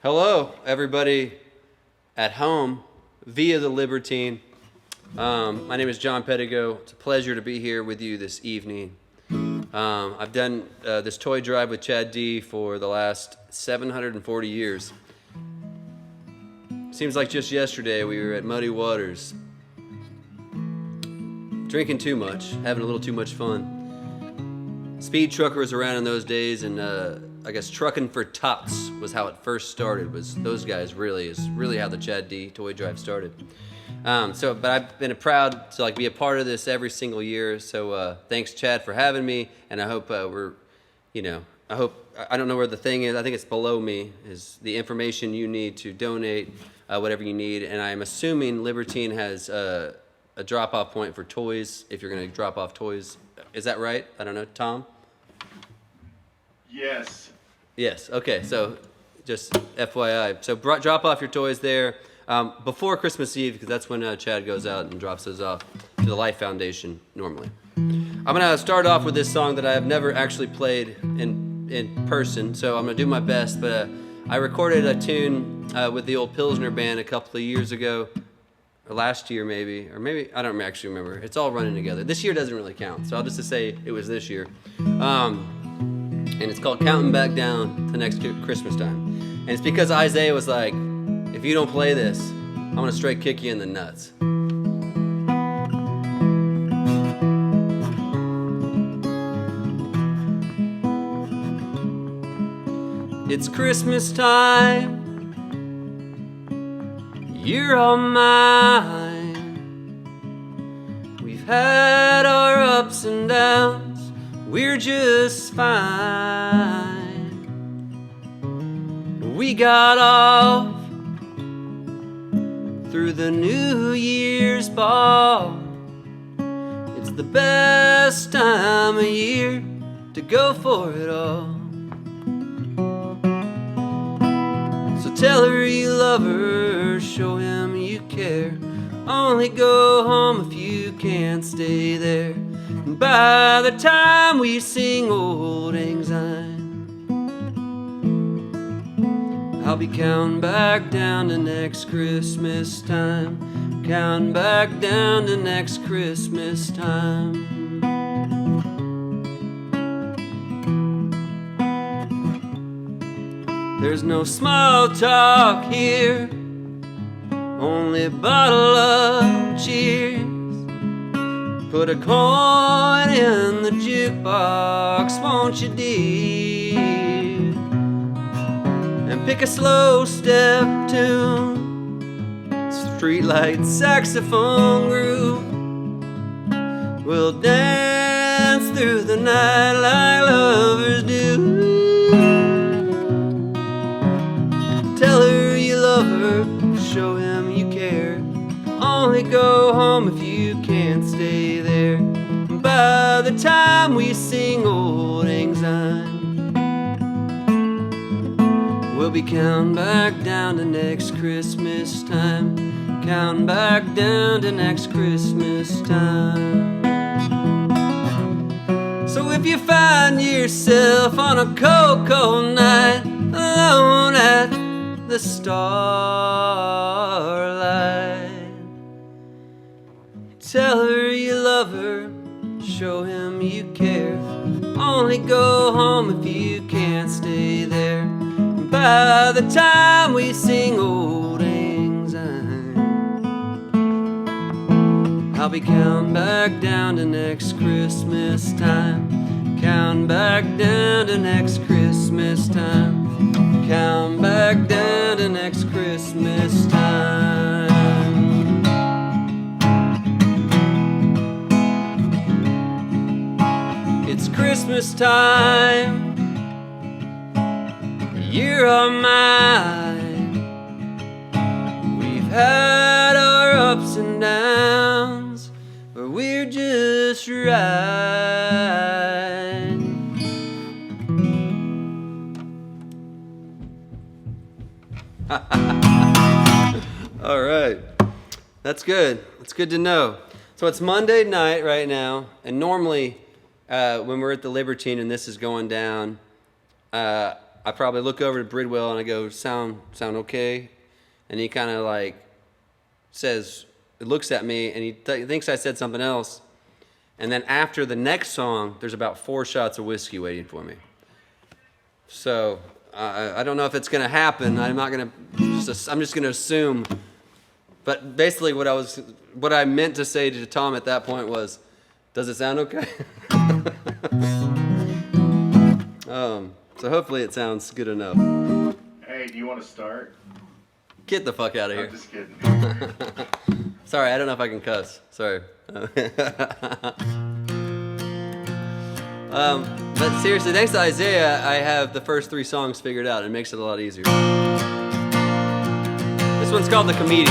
Hello, everybody at home via the Libertine. My name is John Pedigo. It's a pleasure to be here with you this evening. I've done this toy drive with Chad D for the last 740 years. Seems like just yesterday we were at Muddy Waters, drinking too much, having a little too much fun. Speed truckers around in those days, and I guess trucking for tots was how it first started. Was those guys is really how the Chad D toy drive started. But I've been proud to be a part of this every single year. So thanks, Chad, for having me. And I hope I don't know where the thing is. I think it's below me. Is the information you need to donate whatever you need. And I'm assuming Libertine has a drop-off point for toys if you're going to drop off toys. Is that right? I don't know, Tom. Yes. Yes. Okay. So, just FYI. So, drop off your toys there before Christmas Eve, because that's when Chad goes out and drops those off to the Life Foundation normally. I'm gonna start off with this song that I have never actually played in person, so I'm gonna do my best. But I recorded a tune with the old Pilsner band a couple of years ago, or last year maybe, I don't actually remember. It's all running together. This year doesn't really count, so I'll just say it was this year. And it's called Counting Back Down to Next Christmas Time. And it's because Isaiah was like, if you don't play this, I'm gonna straight kick you in the nuts. It's Christmas time, you're all mine. We've had our ups and downs, we're just fine. We got off through the New Year's ball. It's the best time of year to go for it all. So tell her you love her, show him you care. Only go home if you can't stay there. And by the time we sing Old Lang Syne, I'll be counting back down to next Christmas time. Counting back down to next Christmas time. There's no small talk here, only a bottle of cheers. Put a coin in the jukebox, won't you, dear? And pick a slow step tune, streetlight saxophone groove. We'll dance through the night like lovers do. Tell her you love her, show him you care. Only go home if you can't stay there. And by the time we sing Old Lang Syne, we'll be counting back down to next Christmas time. Counting back down to next Christmas time. So if you find yourself on a cold, cold night, alone at the starlight, tell her you love her, show him you care. Only go home if you can't stay there. And by the time we sing Old Lang Syne, I'll be counting back down to next Christmas time. Counting back down to next Christmas time. Counting back down to next Christmas time. It's Christmas time, you're all mine. We've had our ups and downs, but we're just right. All right, that's good. That's good to know. So it's Monday night right now, and normally when we're at the Libertine and this is going down, I probably look over to Bridwell and I go, sound okay? And he kind of like says, looks at me, and he thinks I said something else. And then after the next song, there's about 4 shots of whiskey waiting for me. So I don't know if it's going to happen. I'm just going to assume. But basically what I meant to say to Tom at that point was, does it sound okay? So hopefully it sounds good enough. Hey, do you want to start? Get the fuck out of here. I'm just kidding. Sorry, I don't know if I can cuss. Sorry. But seriously, thanks to Isaiah, I have the first 3 songs figured out. It makes it a lot easier. This one's called The Comedian.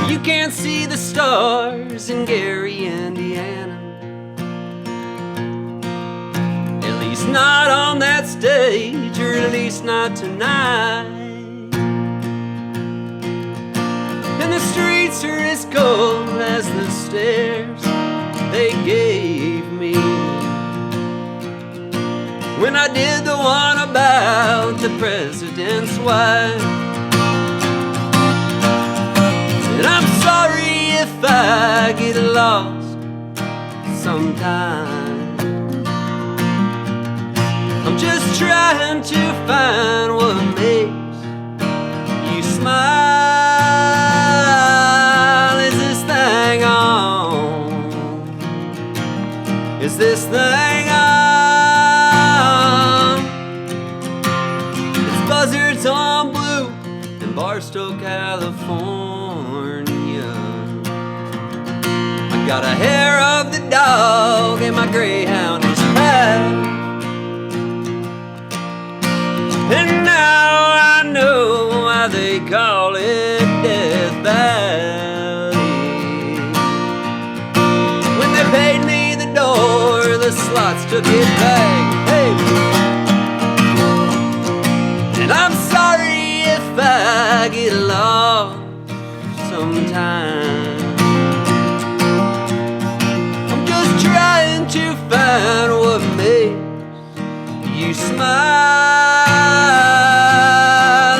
You can't see the stars in Gary, Indiana. At least not on that stage, or at least not tonight. And the streets are as cold as the stairs they gave me when I did the one about the president's wife. And I'm sorry if I get lost sometime. I'm just trying to find what makes you smile. Is this thing on? Is this thing on? It's buzzards on Blue in Barstow, California. I got a hair of the dog and my greyhound is fat. And now I know why they call it Death Valley. When they paid me the door, the slots took it back. Hey. And I'm sorry if I get lost sometime. I'm just trying to find what makes you smile.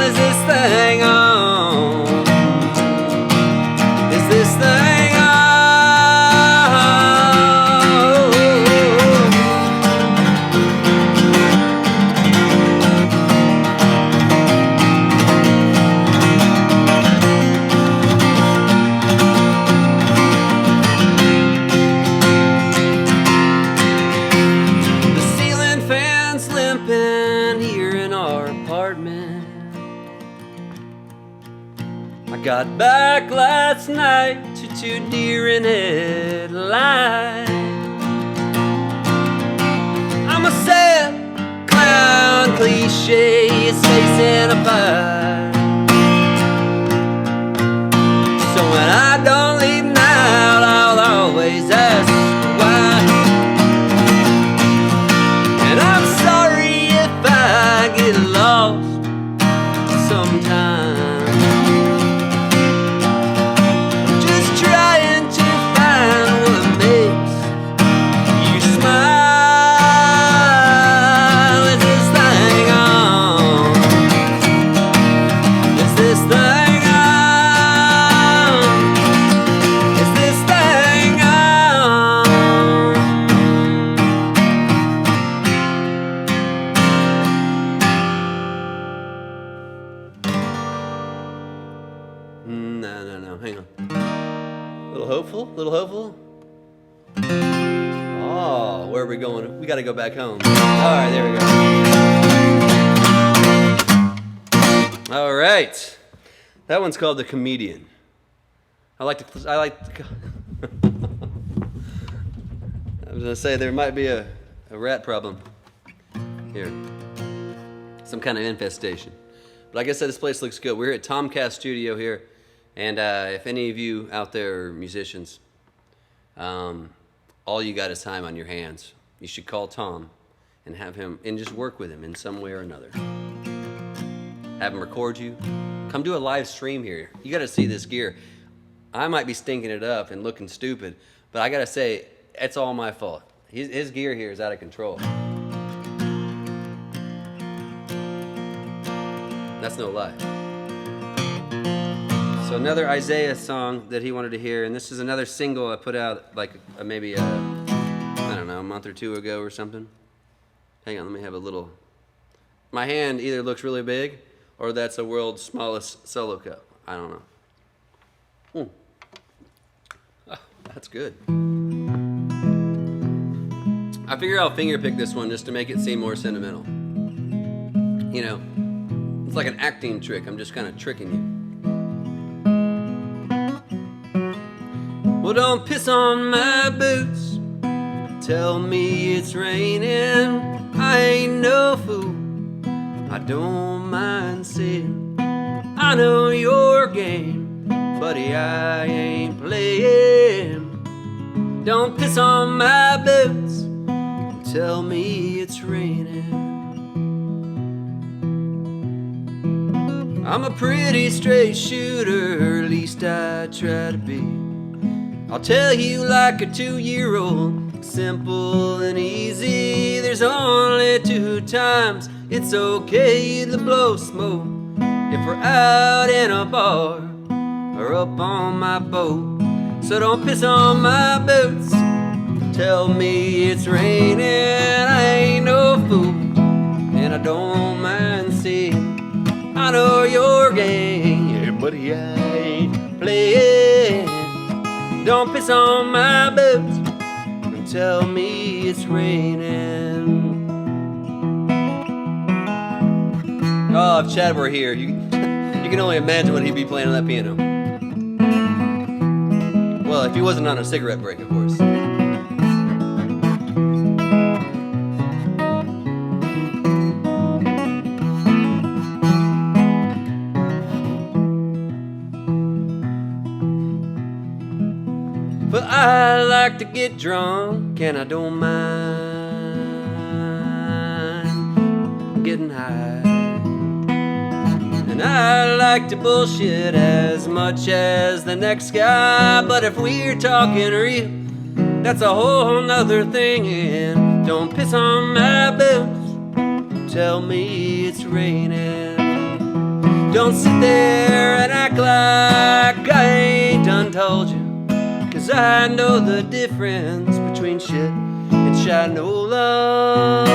Is this thing on? Is this thing on? The ceiling fan's limping here in our apartment. I got back last night to 2 deer in headlights. I'm a sad clown, cliche, it's facing a fire. So when I don't leave now, I'll always ask why. And I'm sorry if I get lost sometime. I'm just trying to find what makes you smile. Is this thing on? Is this thing on? Is this thing on? No, hang on. Little hopeful. Oh, where are we going? We gotta go back home. Alright, there we go. Alright. That one's called The Comedian. I like to I was gonna say there might be a rat problem here. Some kind of infestation. But like I said, this place looks good. We're here at Tomcast Studio here. And if any of you out there are musicians, all you got is time on your hands. You should call Tom and have him, and just work with him in some way or another. Have him record you. Come do a live stream here. You got to see this gear. I might be stinking it up and looking stupid, but I got to say, it's all my fault. his gear here is out of control. That's no lie. So another Isaiah song that he wanted to hear, and this is another single I put out like maybe I don't know, a month or two ago or something. Hang on, let me have a little. My hand either looks really big or that's the world's smallest solo cup. I don't know. Oh, that's good. I figure I'll finger pick this one just to make it seem more sentimental. You know, it's like an acting trick. I'm just kind of tricking you. Well, don't piss on my boots. Tell me it's raining. I ain't no fool. I don't mind seeing. I know your game, buddy. I ain't playing. Don't piss on my boots. Tell me it's raining. I'm a pretty straight shooter, at least I try to be. I'll tell you like a 2-year-old, simple and easy. There's only 2 times it's okay to blow smoke. If we're out in a bar or up on my boat. So don't piss on my boots. Tell me it's raining. I ain't no fool, and I don't mind seeing. I know your game, yeah, buddy, I ain't playing. Don't piss on my boots and tell me it's raining. Oh, if Chad were here, you can only imagine what he'd be playing on that piano. Well, if he wasn't on a cigarette break, of course. But I like to get drunk and I don't mind getting high. And I like to bullshit as much as the next guy. But if we're talking real, that's a whole nother thing. And don't piss on my boots. Tell me it's raining. Don't sit there and act like I ain't done told you. 'Cause I know the difference between shit and shinola.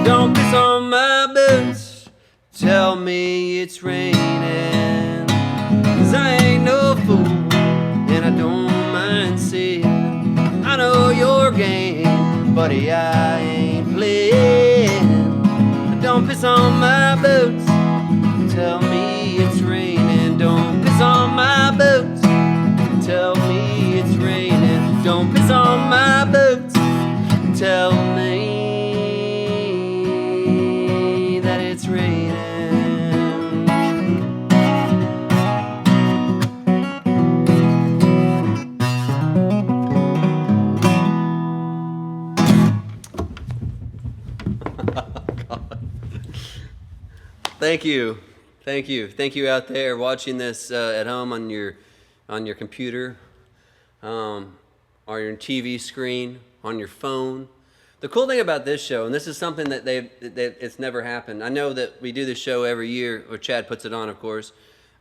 Don't piss on my boots. Tell me it's raining. 'Cause I ain't no fool, and I don't mind seeing. I know your game, buddy, I ain't playing. Don't piss on my boots. Tell me it's raining. Don't piss on my boots. Tell me it's raining. Don't piss on my boots. Tell me that it's raining. Thank you. Thank you. Thank you out there watching this at home on your computer, on your TV screen, on your phone. The cool thing about this show, and this is something that it's never happened. I know that we do this show every year, or Chad puts it on, of course,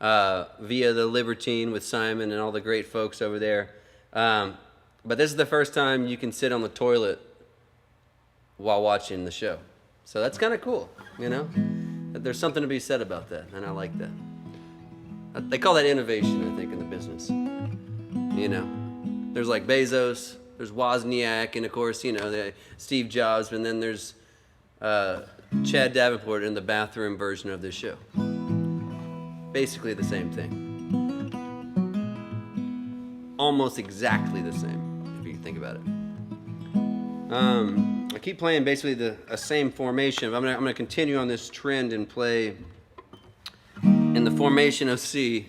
via the Libertine with Simon and all the great folks over there. But this is the first time you can sit on the toilet while watching the show. So that's kind of cool, you know? There's something to be said about that, and I like that. They call that innovation, I think, in the business. You know, there's like Bezos, there's Wozniak, and of course, you know, Steve Jobs, and then there's Chad Davenport in the bathroom version of this show. Basically the same thing. Almost exactly the same, if you think about it. I keep playing basically the same formation. I'm gonna continue on this trend and play in the formation of C.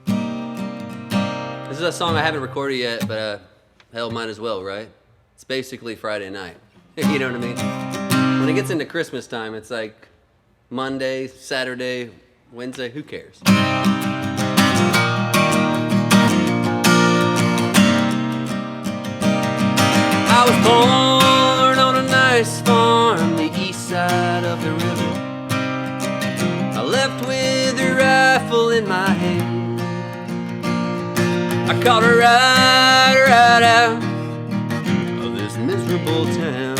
This is a song I haven't recorded yet, but hell, might as well, right? It's basically Friday night. You know what I mean? When it gets into Christmas time, it's like Monday, Saturday, Wednesday, who cares? born on a nice farm, the east side of the river. I left with a rifle in my hand. I caught a right out of this miserable town.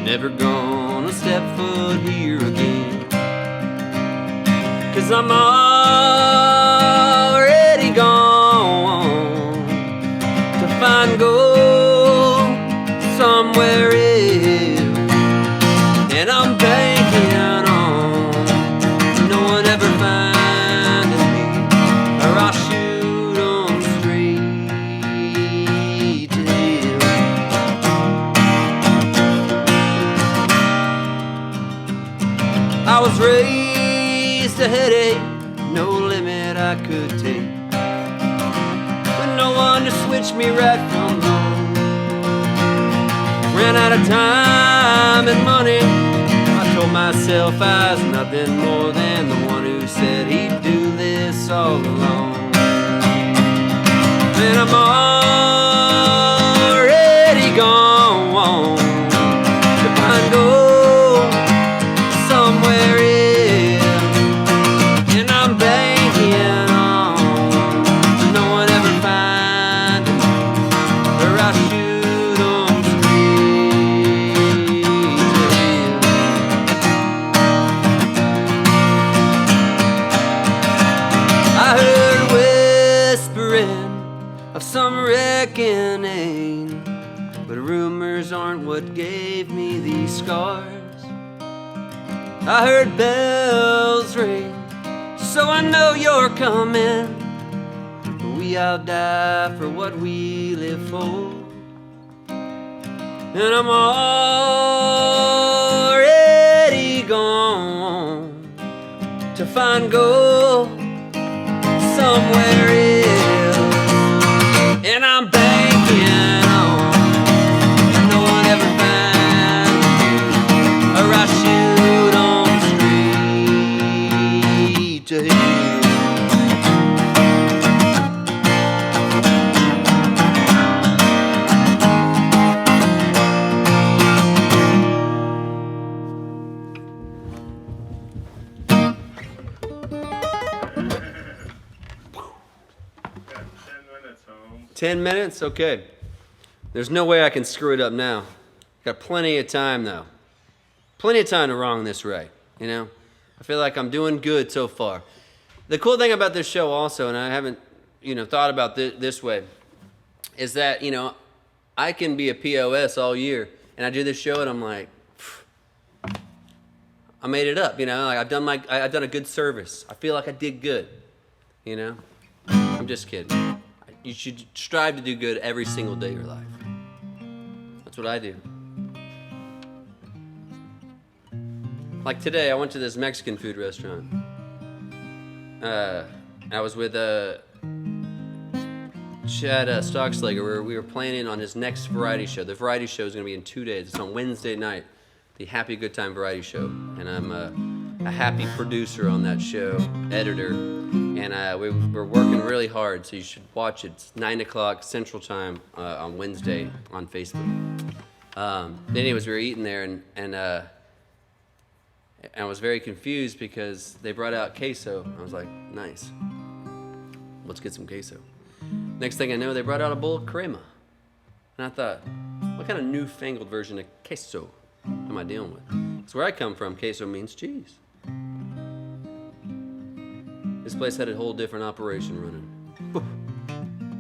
Never gonna step foot here again, 'cause I'm already gone to find gold somewhere else. And I'm banking on no one ever finding me, or I'll shoot 'em straight to hell. I was raised a headache, no limit I could take, with no one to switch me right from wrong. Ran out of time and money. I told myself I was nothing more than the one who said he'd do this all along. And I'm already gone to find gold somewhere else. And I'm banking on no one ever finding me, or I shoot 'em straight to hell. I heard whispering of some reckoning, but rumors aren't what gave me these scars. I heard bells ring, so I know you're coming. We all die for what we live for. And I'm already gone to find gold somewhere else. And I'm banking on no one ever finds me, or I shoot 'em straight to hell. 10 minutes? Okay. There's no way I can screw it up now. Got plenty of time, though. Plenty of time to wrong this right, you know? I feel like I'm doing good so far. The cool thing about this show also, and I haven't, thought about this way, is that, I can be a POS all year, and I do this show, and I'm like, I made it up, like I've done a good service. I feel like I did good, I'm just kidding. You should strive to do good every single day of your life. That's what I do. Like today, I went to this Mexican food restaurant. I was with Chad Stockslager, where we were planning on his next variety show. The variety show is going to be in 2 days. It's on Wednesday night, the Happy Good Time variety show. And I'm a happy producer on that show, editor. And we're working really hard, so you should watch it. It's 9 o'clock Central Time on Wednesday on Facebook. Anyways, we were eating there, and I was very confused because they brought out queso. I was like, nice. Let's get some queso. Next thing I know, they brought out a bowl of crema. And I thought, what kind of newfangled version of queso am I dealing with? Because where I come from, queso means cheese. This place had a whole different operation running.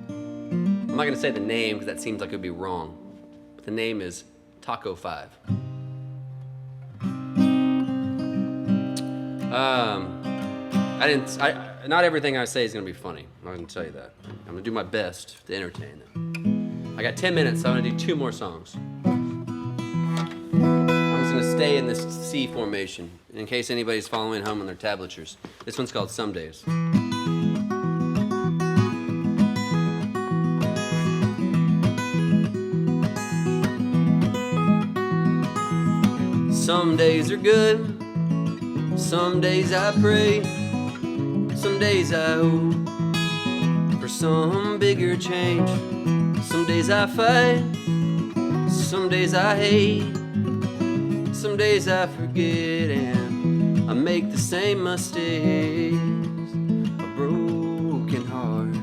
I'm not going to say the name because that seems like it would be wrong. But the name is Taco 5. Not everything I say is going to be funny. I'm going to tell you that. I'm going to do my best to entertain them. I got 10 minutes, so I'm going to do 2 more songs. I'm just going to stay in this C formation, in case anybody's following home on their tablatures. This one's called Some Days. Some days are good, some days I pray, some days I hope for some bigger change. Some days I fight, Some days I hate, some days I forget, and I make the same mistakes. A broken heart,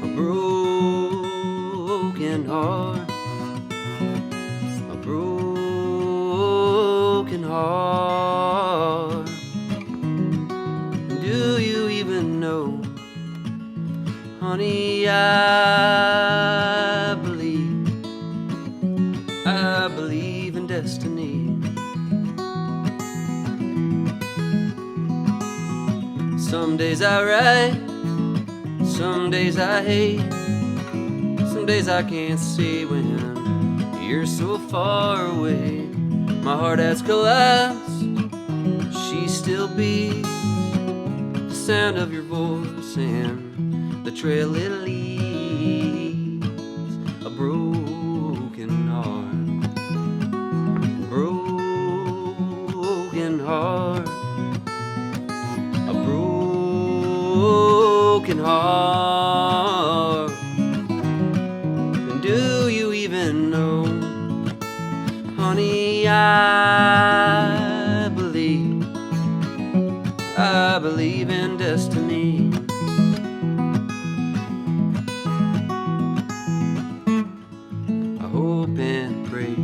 a broken heart, a broken heart. Do you even know, honey, I believe in destiny. Some days I write, some days I hate, some days I can't see when you're so far away. My heart has collapsed, she still beats the sound of your voice and the trail it leads. A broken heart, broken heart, a broken heart. And do you even know, honey, I believe in destiny. I hope and pray,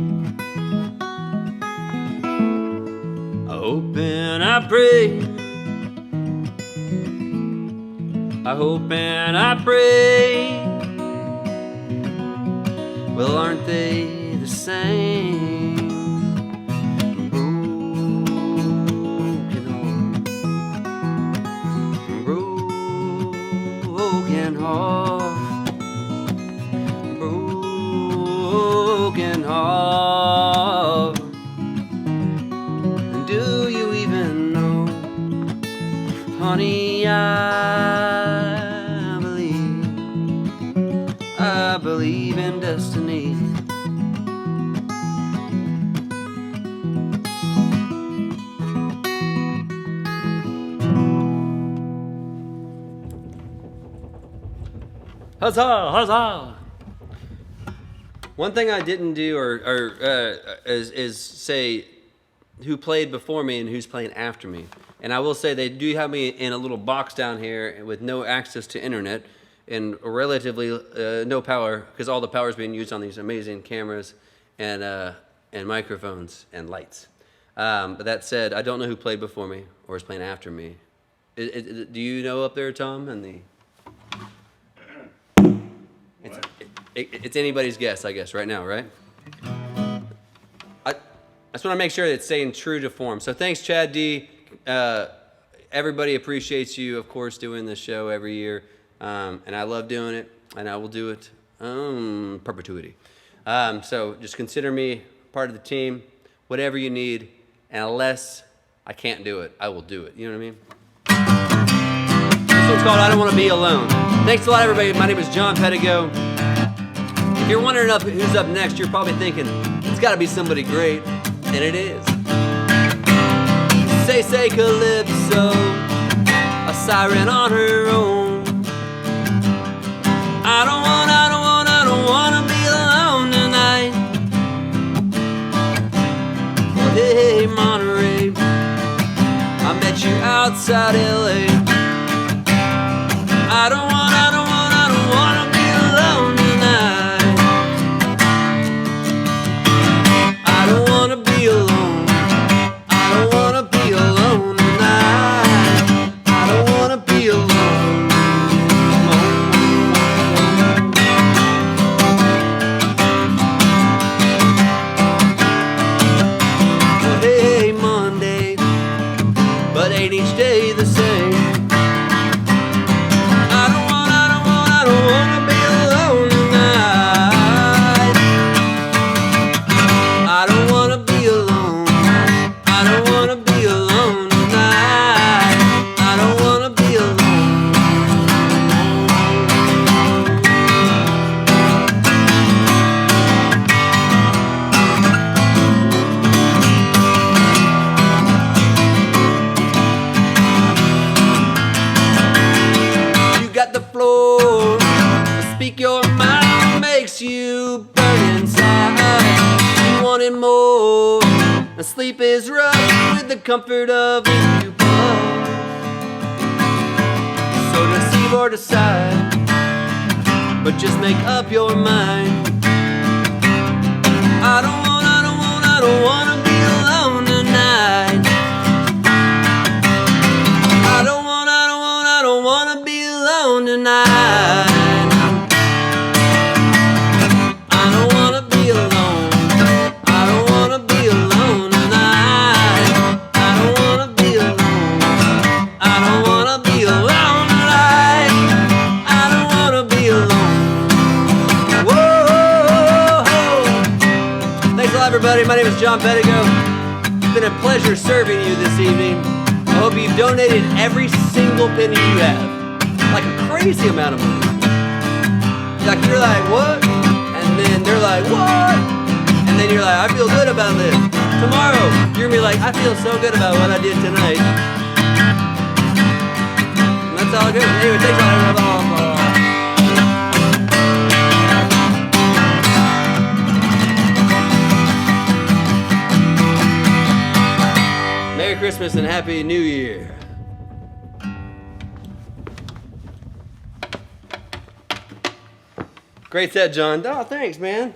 I hope and I pray, I hope and I pray. Well, aren't they the same? Broken heart, broken heart. And do you even know, honey, I believe in destiny. Huzzah, huzzah! One thing I didn't do is say who played before me and who's playing after me. And I will say they do have me in a little box down here with no access to internet and relatively no power, because all the power is being used on these amazing cameras and microphones and lights. But that said, I don't know who played before me or is playing after me. Do you know up there, Tom? It's anybody's guess, I guess, right now, right? I just want to make sure that it's staying true to form. So thanks, Chad D. Everybody appreciates you, of course, doing this show every year. And I love doing it, and I will do it perpetuity. So just consider me part of the team, whatever you need, and unless I can't do it, I will do it. You know what I mean? This one's called I Don't Want to Be Alone. Thanks a lot, everybody. My name is John Pedigo. If you're wondering who's up next, you're probably thinking, it's got to be somebody great, and it is. Say Calypso, a siren on her own. I don't want to be alone tonight. Well, hey, Monterey, I met you outside LA. I don't want to be alone tonight. I don't want to be alone. I don't want to be alone tonight. I don't want to be alone. Well, hey, Monday, but ain't each day the same. Speak your mind, makes makes you burn inside. You wanted more, and sleep is rough with the comfort of a new puff. So deceive or decide, but just make up your mind. I don't wanna be alone tonight. I don't wanna be alone tonight. I don't wanna be alone. I don't wanna be alone tonight. I don't wanna be alone. I don't wanna be alone tonight. I don't wanna be alone. Whoa! Thanks a lot, everybody. My name is John Pedigo. It's been a pleasure serving you this evening. I hope you've donated every single penny you have. Like a crazy amount of money. Like you're like, what? And then they're like, what? And then you're like, I feel good about this. Tomorrow, you're gonna be like, I feel so good about what I did tonight. And that's all good. Anyway, thanks a lot, everybody. Merry Christmas and Happy New Year. Great set, John. Oh, thanks, man.